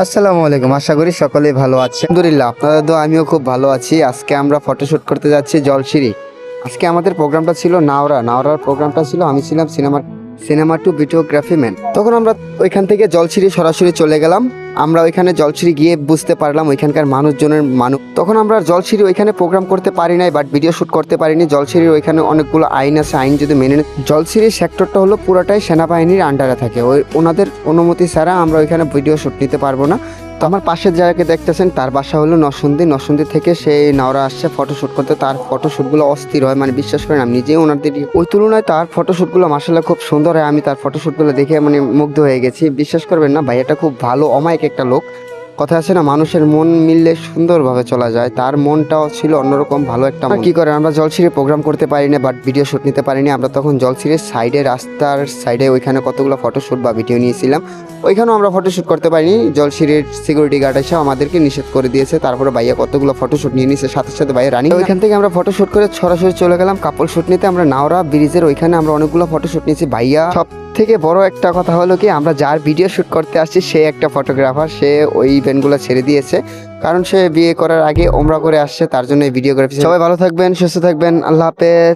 আসসালামু আলাইকুম, আশা করি সকলেই ভালো আছে। আলহামদুলিল্লাহ, আপনাদের দোয়া আমিও খুব ভালো আছি। আজকে আমরা ফটোশুট করতে যাচ্ছি জলসিরি। আজকে আমাদের প্রোগ্রামটা ছিল নাওরার প্রোগ্রামটা ছিল, আমি ছিলাম সিনেমা টু ভিডিওগ্রাফি ম্যান। তখন আমরা ওইখান থেকে জলসিরি সরাসরি চলে গেলাম। আমরা ওইখানে জলসিরি গিয়ে বুঝতে পারলাম ওইখানকার মানুষ। তখন আমরা জলসিরি ওইখানে প্রোগ্রাম করতে পারি নাই, বাট ভিডিও শ্যুট করতে পারিনি। জলসিরির ওইখানে অনেকগুলো আইন আছে, আইন যদি মেনে জলসিরির সেক্টরটা হলো পুরোটাই সেনাবাহিনীর আন্ডারে থাকে। ওনাদের অনুমতি ছাড়া আমরা ওইখানে ভিডিও শ্যুট নিতে পারবো না। তো আমার পাশের জায়গাকে দেখতেছেন, তার বাসা হলো নরসিংদী থেকে সেই নাওরা আসছে ফটোশ্যুট করতে। তার ফটোশ্যুটগুলো অস্থির হয়, মানে বিশ্বাস করেন আমি নিজেই ওনাদের ওই তুলনায় তার ফটোশ্যুটগুলো মাসাল্লাহ খুব সুন্দর হয়। আমি তার ফটোশ্যুটগুলো দেখে মানে মুগ্ধ হয়ে গেছি। বিশ্বাস করবেন না ভাই, এটা খুব ভালো অমায়িক একটা লোক। কথা আছে না, মানুষের মন মিললে সুন্দরভাবে চলা যায়। তার মনটাও ছিল অন্যরকম ভালো একটা মন। কি করে আমরা জলসিরি প্রোগ্রাম করতে পারিনি, বাট ভিডিও শ্যুট নিতে পারিনি। আমরা তখন জলসিরির সাইডে, রাস্তার সাইডে ওইখানে কতগুলো ফটোশ্যুট বা ভিডিও নিয়েছিলাম। ওইখানেও আমরা ফটোশ্যুট করতে পারিনি। জলসিরির সিকিউরিটি গার্ড এসে আমাদেরকে নিষেধ করে দিয়েছে। তারপরে ভাইয়া কতগুলো ফটোশ্যুট নিয়ে নিয়েছে, সাথে ভাইয়া রানিং। ওইখান থেকে আমরা ফটোশ্যুট করে সরাসরি চলে গেলাম কাপল শ্যুট নিতে। আমরা নাওরা ব্রিজের ওইখানে আমরা অনেকগুলো ফটোশ্যুট নিয়েছি। ভাইয়া সব থেকে বড় একটা কথা হলো কি, আমরা যার ভিডিও শ্যুট করতে আসছি সে একটা ফটোগ্রাফার, সে ওই ইভেন্টগুলো ছেড়ে দিয়েছে, কারণ সে বিয়ে করার আগে ওমরা করে আসছে, তার জন্য এই ভিডিওগ্রাফি। সবাই ভালো থাকবেন, সুস্থ থাকবেন, আল্লাহ হাফেজ।